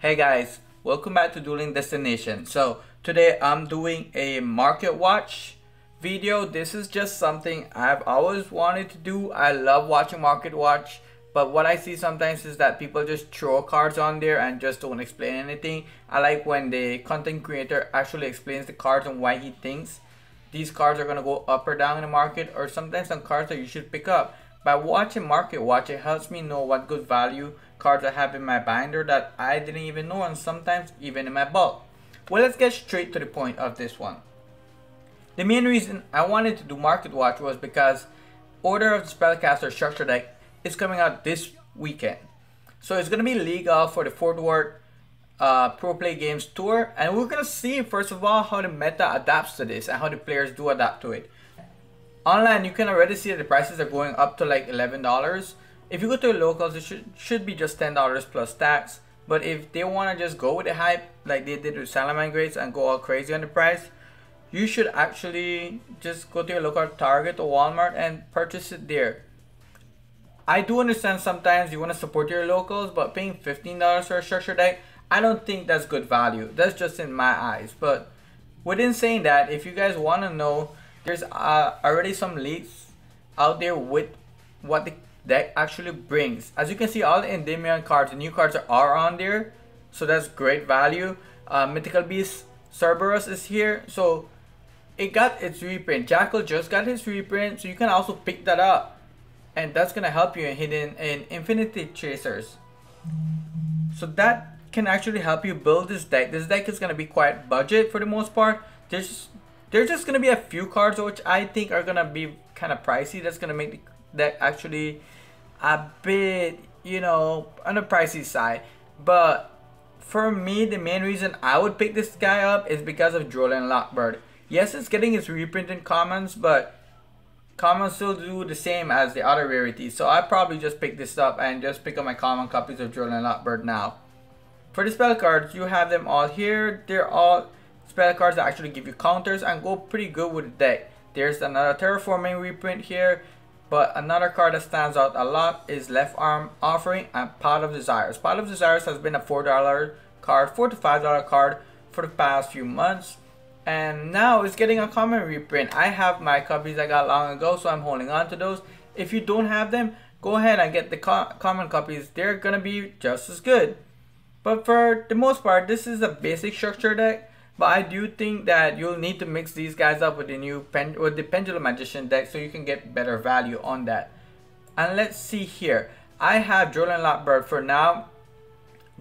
Hey guys, welcome back to Dueling Destination. So today I'm doing a market watch video. This is just something I've always wanted to do. I love watching market watch, but what I see sometimes is that people just throw cards on there and just don't explain anything. I like when the content creator actually explains the cards and why he thinks these cards are going to go up or down in the market, or sometimes some cards that you should pick up. By watching market watch, it helps me know what good value cards I have in my binder that I didn't even know, and sometimes even in my bulk. Well, let's get straight to the point of this one. The main reason I wanted to do market watch was because Order of the Spellcaster Structure deck is coming out this weekend. So it's going to be legal for the Fort Worth Pro Play Games Tour, and we're going to see first of all how the meta adapts to this and how the players do adapt to it. Online, you can already see that the prices are going up to like $11. If you go to the locals, it should be just $10 plus tax. But if they want to just go with the hype like they did with Salamangreats and go all crazy on the price, you should actually just go to your local Target or Walmart and purchase it there. I do understand sometimes you want to support your locals, but paying $15 for a structure deck, I don't think that's good value. That's just in my eyes. But within saying that, if you guys want to know, there's already some leaks out there with what the deck actually brings. As you can see, all the Endymion cards, the new cards are on there, so that's great value. Mythical Beast Cerberus is here, so it got its reprint. Jackal just got his reprint, so you can also pick that up, and that's gonna help you in hidden and Infinity Chasers. So that can actually help you build this deck. This deck is gonna be quite budget for the most part. There's just gonna be a few cards which I think are gonna be kind of pricey. That's gonna make the deck actually a bit, you know, on the pricey side. But for me, the main reason I would pick this guy up is because of Droll and Lockbird. Yes, it's getting its reprint in commons, but commons still do the same as the other rarities. So I probably just pick this up and just pick up my common copies of Droll and Lockbird now. For the spell cards, you have them all here. They're all spell cards that actually give you counters and go pretty good with the deck. There's another Terraforming reprint here, but another card that stands out a lot is Left Arm Offering and Pot of Desires. Pot of Desires has been a $4 card, $4 to $5 card for the past few months, and now it's getting a common reprint. I have my copies I got long ago, so I'm holding on to those. If you don't have them, go ahead and get the common copies. They're gonna be just as good. But for the most part, this is a basic structure deck. But I do think that you'll need to mix these guys up with the new Pendulum Magician deck so you can get better value on that. And let's see here. I have Droll and Lockbird for now.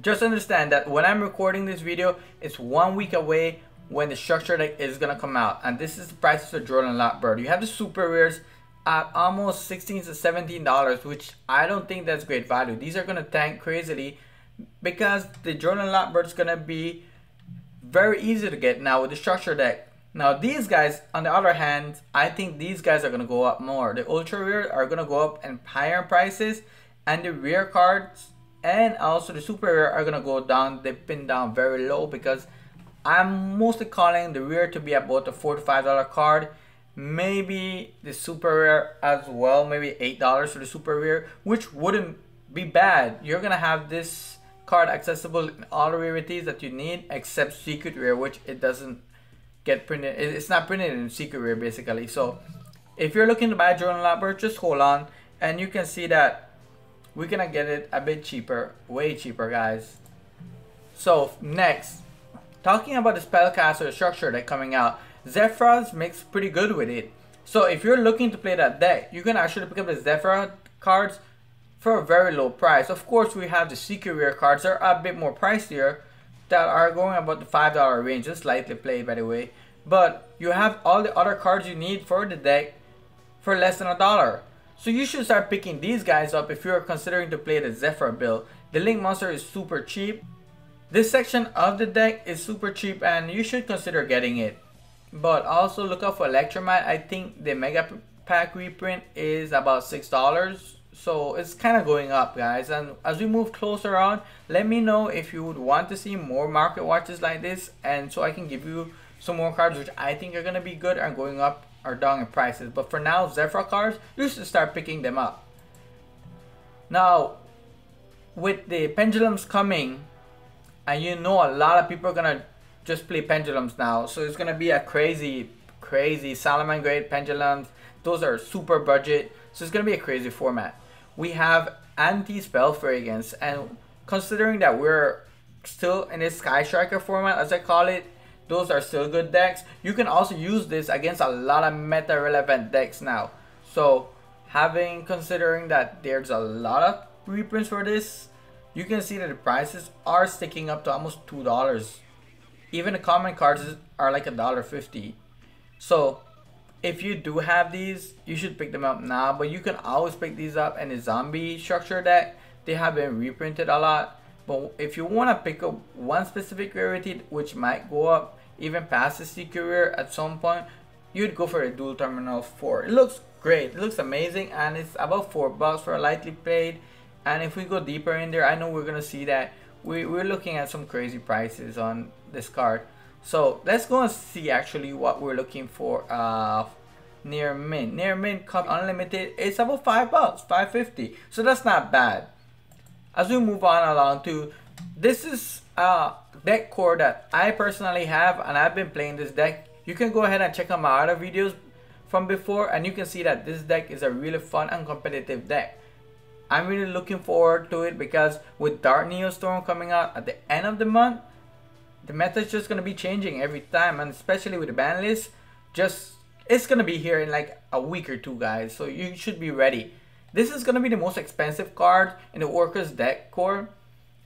Just understand that when I'm recording this video, it's 1 week away when the structure deck is gonna come out. And this is the prices for Droll and Lockbird. You have the super rares at almost $16 to $17, which I don't think that's great value. These are gonna tank crazily because the Droll and Lockbird is gonna be very easy to get now with the structure deck. Now these guys, on the other hand, I think these guys are going to go up more. The ultra rare are going to go up in higher prices, and the rare cards and also the super rare are going to go down. They've been down very low because I'm mostly calling the rare to be about a $4 to $5 card. Maybe the super rare as well, maybe $8 for the super rare, which wouldn't be bad. You're going to have this card accessible in all the rarities that you need except secret rare, which it doesn't get printed. It's not printed in secret rare basically. So if you're looking to buy Droll and Lockbird, just hold on, and you can see that we're gonna get it a bit cheaper, way cheaper, guys. So next, talking about the spellcaster structure deck coming out, Zephyros mix pretty good with it. So if you're looking to play that deck, you can actually pick up the Zephyros cards for a very low price. Of course, we have the secret rare cards that are a bit more pricier, that are going about the $5 range, just lightly played by the way. But you have all the other cards you need for the deck for less than $1. So you should start picking these guys up if you're considering to play the Zephyr build. The Link Monster is super cheap. This section of the deck is super cheap and you should consider getting it. But also look out for Electromite. I think the Mega Pack reprint is about $6. So it's kind of going up, guys. And as we move closer on, let me know if you would want to see more market watches like this, and so I can give you some more cards which I think are going to be good and going up or down in prices. But for now, Zephyr cards, you should start picking them up. Now, with the pendulums coming, and you know a lot of people are gonna just play pendulums now, so it's gonna be a crazy Salomon grade pendulums. Those are super budget, so it's gonna be a crazy format. We have anti-spell fragrance, and considering that we're still in this Sky Striker format, as I call it, those are still good decks. You can also use this against a lot of meta relevant decks now. So considering that there's a lot of reprints for this, you can see that the prices are sticking up to almost $2. Even the common cards are like $1.50. So if you do have these, you should pick them up now, but you can always pick these up in the zombie structure deck. They have been reprinted a lot, but if you want to pick up one specific rarity which might go up even past the Secret Rare at some point, you'd go for a Dual Terminal 4. It looks great, it looks amazing, and it's about $4 for a lightly played. And if we go deeper in there, I know we're gonna see that we're looking at some crazy prices on this card. So let's go and see actually what we're looking for near mint. Near mint Cup Unlimited, it's about $5, $5.50. So that's not bad. As we move on along to, this is a deck core that I personally have, and I've been playing this deck. You can go ahead and check out my other videos from before, and you can see that this deck is a really fun and competitive deck. I'm really looking forward to it because with Dark Neostorm coming out at the end of the month, the meta is just going to be changing every time, and especially with the ban list, it's going to be here in like a week or two, guys, so you should be ready. This is going to be the most expensive card in the Orcus deck core,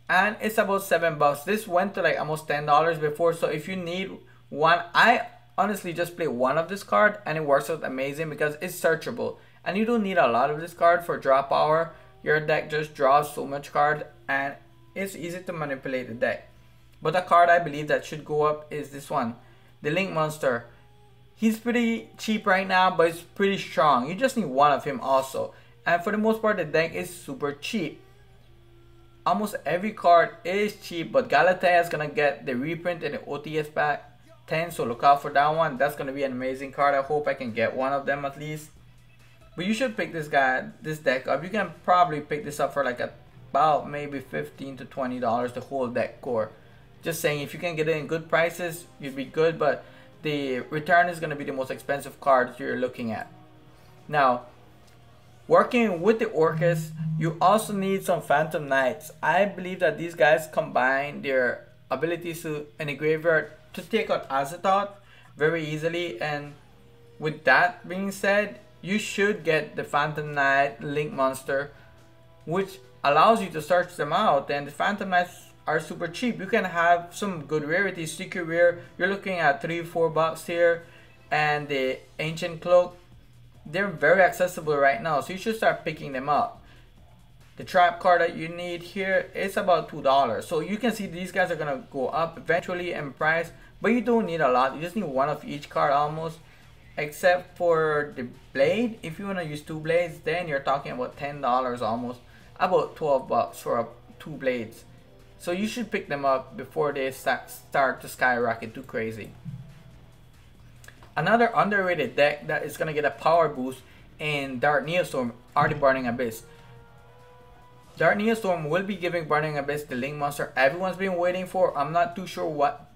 and it's about $7. This went to like almost $10 before, so if you need one, I honestly just play one of this card and it works out amazing because it's searchable, and you don't need a lot of this card for draw power. Your deck just draws so much card and it's easy to manipulate the deck. But the card I believe that should go up is this one, the Link Monster. He's pretty cheap right now, but it's pretty strong. You just need one of him also. And for the most part, the deck is super cheap. Almost every card is cheap, but Galatea is going to get the reprint in the OTS pack 10, so look out for that one. That's going to be an amazing card. I hope I can get one of them at least. But you should pick this deck up. You can probably pick this up for like about maybe $15 to $20, the whole deck core. Just saying, if you can get it in good prices, you'd be good, but the return is going to be the most expensive card you're looking at. Now, working with the Orcus, you also need some Phantom Knights. I believe that these guys combine their abilities in the graveyard to take out Azathoth very easily, and with that being said, you should get the Phantom Knight Link Monster, which allows you to search them out, and the Phantom Knights are super cheap. You can have some good rarities. Secret Rare, you're looking at $3-4 here, and the Ancient Cloak, they're very accessible right now, so you should start picking them up. The trap card that you need here is about $2, so you can see these guys are gonna go up eventually in price, but you don't need a lot. You just need one of each card almost, except for the blade. If you want to use two blades, then you're talking about $10 almost, about $12 for two blades. So you should pick them up before they start to skyrocket too crazy. Another underrated deck that is going to get a power boost in Dark Neostorm are the Burning Abyss. Dark Neostorm will be giving Burning Abyss the Link Monster everyone's been waiting for. I'm not too sure what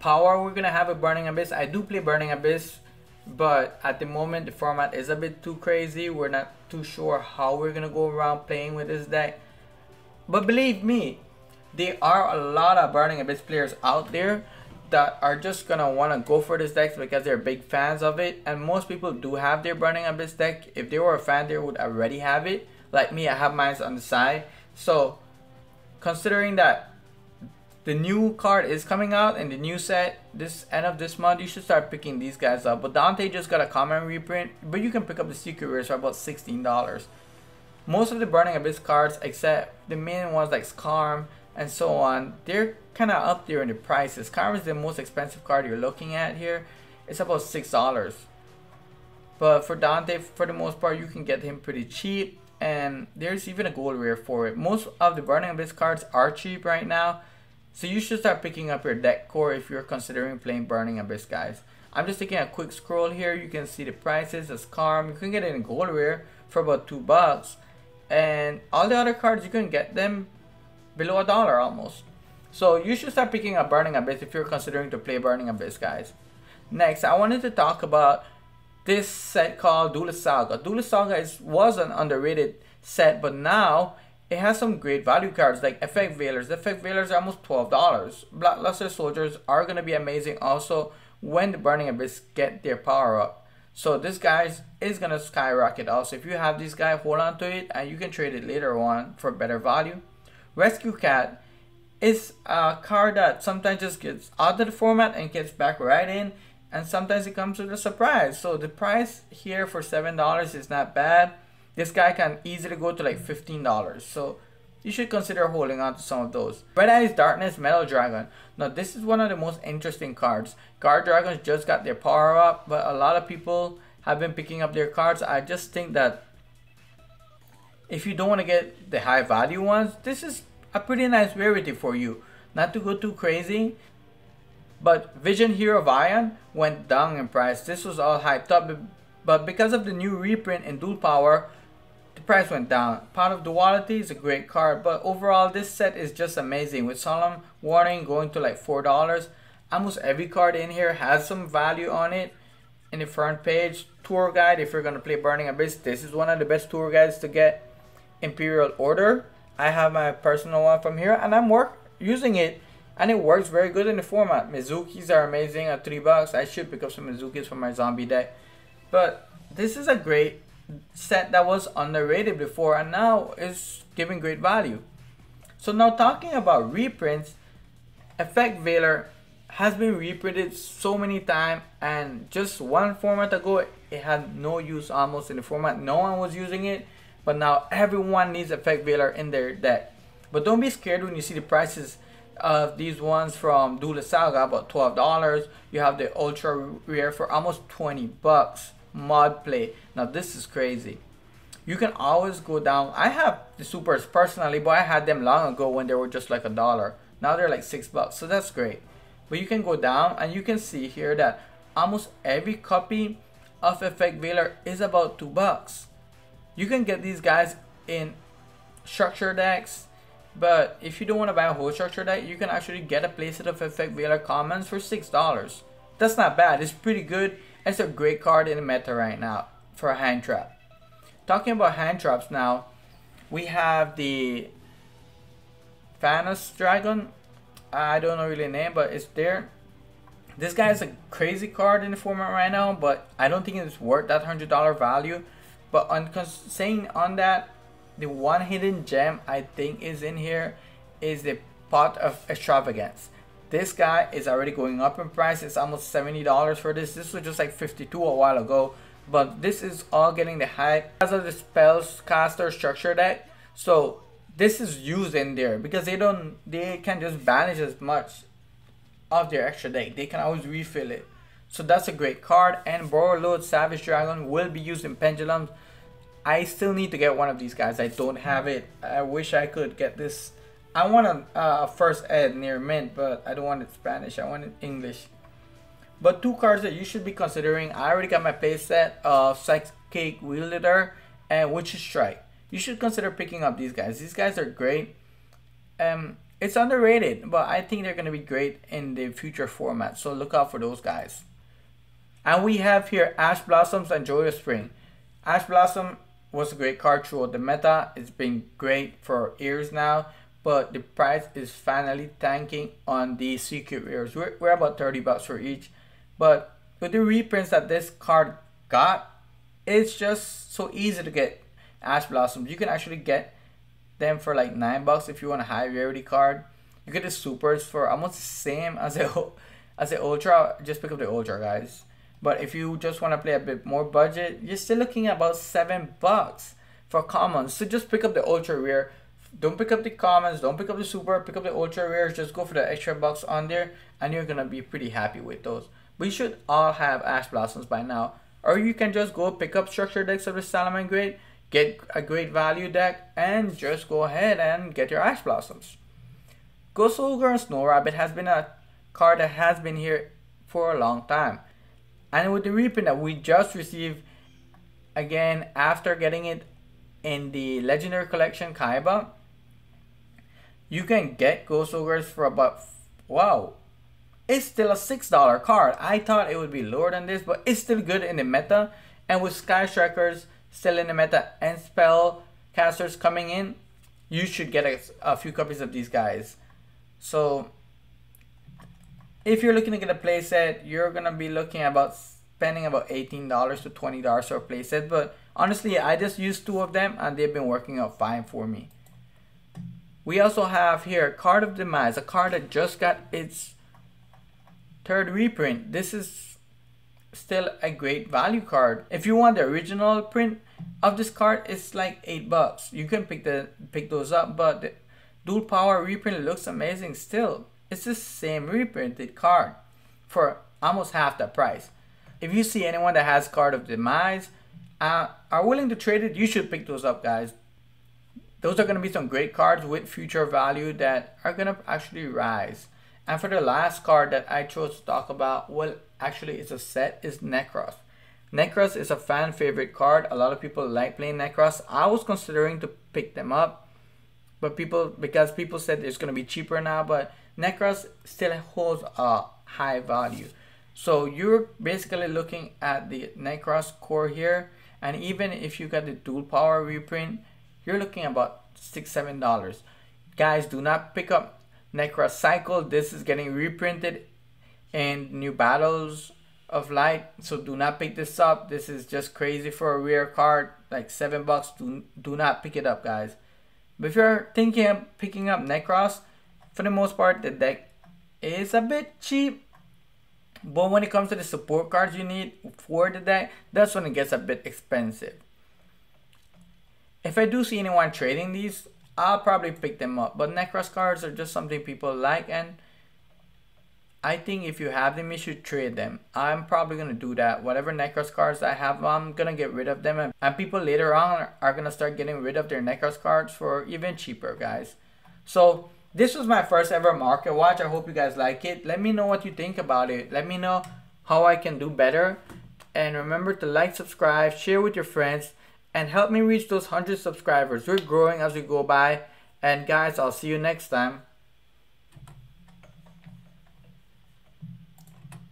power we're going to have with Burning Abyss. I do play Burning Abyss, but at the moment the format is a bit too crazy. We're not too sure how we're going to go around playing with this deck. But believe me, there are a lot of Burning Abyss players out there that are just gonna want to go for this deck because they're big fans of it, and most people do have their Burning Abyss deck. If they were a fan, they would already have it. Like me, I have mine on the side. So considering that the new card is coming out in the new set this end of this month, you should start picking these guys up. But Dante just got a common reprint, but you can pick up the Secret Rares for about $16. Most of the Burning Abyss cards, except the main ones like Skarm and so on, they're kind of up there in the prices. Skarm is the most expensive card you're looking at here. It's about $6. But for Dante, for the most part, you can get him pretty cheap, and there's even a gold rare for it. Most of the Burning Abyss cards are cheap right now, so you should start picking up your deck core if you're considering playing Burning Abyss, guys. I'm just taking a quick scroll here. You can see the prices. As Skarm, you can get it in gold rare for about $2, and all the other cards you can get them below $1 almost. So you should start picking up Burning Abyss if you're considering to play Burning Abyss, guys. Next, I wanted to talk about this set called Duelist Saga. Duelist Saga was an underrated set, but now it has some great value cards like Effect Veilers. Effect Veilers are almost $12. Bloodluster Soldiers are going to be amazing also when the Burning Abyss get their power up. So this guy is going to skyrocket also. If you have this guy, hold on to it and you can trade it later on for better value. Rescue Cat is a card that sometimes just gets out of the format and gets back right in, and sometimes it comes with a surprise. So the price here for $7 is not bad. This guy can easily go to like $15. So you should consider holding on to some of those. Red Eyes Darkness Metal Dragon. Now this is one of the most interesting cards. Guard Dragons just got their power up, but a lot of people have been picking up their cards. I just think that if you don't want to get the high value ones, this is a pretty nice rarity for you. Not to go too crazy, but Vision Hero Vian went down in price. This was all hyped up, but because of the new reprint in Dual Power, the price went down. Pot of Duality is a great card, but overall this set is just amazing. With Solemn Warning going to like $4. Almost every card in here has some value on it. In the front page, tour guide, if you're going to play Burning Abyss, this is one of the best tour guides to get. Imperial Order, I have my personal one from here and I'm using it, and it works very good in the format. Mizukis are amazing at $3. I should pick up some Mizukis for my zombie deck. But this is a great set that was underrated before and now is giving great value. So now talking about reprints, Effect Veiler has been reprinted so many times, and just one format ago it had no use almost in the format. No one was using it, but now everyone needs Effect Veiler in their deck. But don't be scared when you see the prices of these ones from Duelist Saga, about $12. You have the Ultra Rare for almost $20. Mod play. Now this is crazy. You can always go down. I have the supers personally, but I had them long ago when they were just like $1. Now they're like $6, so that's great. But you can go down and you can see here that almost every copy of Effect Veiler is about $2. You can get these guys in structure decks, but if you don't want to buy a whole structure deck, you can actually get a playset of Effect Veiler commons for $6. That's not bad. It's pretty good. It's a great card in the meta right now for a hand trap. Talking about hand traps now, we have the Thanos Dragon. I don't know really the name, but it's there. This guy is a crazy card in the format right now, but I don't think it's worth that $100 value. But saying on that, the one hidden gem I think is in here is the Pot of Extravagance. This guy is already going up in price. It's almost $70 for this. This was just like $52 a while ago, but this is all getting the hype because of the spells caster structure deck. So this is used in there because they can just banish as much of their extra deck. They can always refill it. So that's a great card. And Borreload Savage Dragon will be used in Pendulums. I still need to get one of these guys. I don't have it. I wish I could get this. I want a first ed near mint, but I don't want it Spanish. I want it English. But two cards that you should be considering. I already got my playset of Psychic Wielder and Witch's Strike. You should consider picking up these guys. These guys are great. It's underrated, but I think they're going to be great in the future format. So look out for those guys. And we have here Ash Blossoms and Joyous Spring. Ash Blossom was a great card throughout the meta. It's been great for years now. But the price is finally tanking on the secret rares. We're about $30 for each. But with the reprints that this card got, it's just so easy to get Ash Blossoms. You can actually get them for like $9 if you want a high rarity card. You get the supers for almost the same as the ultra. Just pick up the ultra, guys. But if you just want to play a bit more budget, you're still looking at about $7 for commons. So just pick up the ultra rare. Don't pick up the commons, don't pick up the super, pick up the ultra rares, just go for the extra bucks on there and you're gonna be pretty happy with those. But you should all have Ash Blossoms by now. Or you can just go pick up structure decks of the Salamangreat, get a great value deck, and just go ahead and get your Ash Blossoms. Ghost Ogre and Snow Rabbit has been a card that has been here for a long time. And with the reprint that we just received, again, after getting it in the Legendary Collection Kaiba, You can get Ghost Ogres for about, wow, it's still a $6 card. I thought it would be lower than this, but it's still good in the meta. And with Sky Strikers still in the meta and spell casters coming in, you should get a few copies of these guys. So if you're looking to get a playset, you're gonna be looking about spending about $18 to $20 for a playset. But honestly, I just used 2 of them and they've been working out fine for me. We also have here Card of Demise, a card that just got its 3rd reprint. This is still a great value card. If you want the original print of this card, it's like $8. You can pick those up, but the dual power reprint looks amazing still. It's the same reprinted card for almost half the price. If you see anyone that has Card of Demise are willing to trade it, you should pick those up, guys. Those are going to be some great cards with future value that are going to actually rise. And for the last card that I chose to talk about, well, actually it's a set, is Necros. Necros is a fan favorite card. A lot of people like playing Necros. I was considering to pick them up, but because people said it's going to be cheaper now, but Necros still holds a high value. So you're basically looking at the Necros core here, and even if you got the dual power reprint, you're looking about $6-7. Guys, do not pick up Necros Cycle. This is getting reprinted in New Battles of Light, so do not pick this up. This is just crazy for a rare card, like $7. Do not pick it up, guys. But if you're thinking of picking up Necros, for the most part the deck is a bit cheap, but when it comes to the support cards you need for the deck, that's when it gets a bit expensive. If I do see anyone trading these, I'll probably pick them up. But Necros cards are just something people like, and I think if you have them, you should trade them. I'm probably going to do that. Whatever Necros cards I have, I'm going to get rid of them. And people later on are going to start getting rid of their Necros cards for even cheaper, guys. So this was my first ever market watch. I hope you guys like it. Let me know what you think about it. Let me know how I can do better. And remember to like, subscribe, share with your friends, and help me reach those 100 subscribers. We're growing as we go by. And guys, I'll see you next time.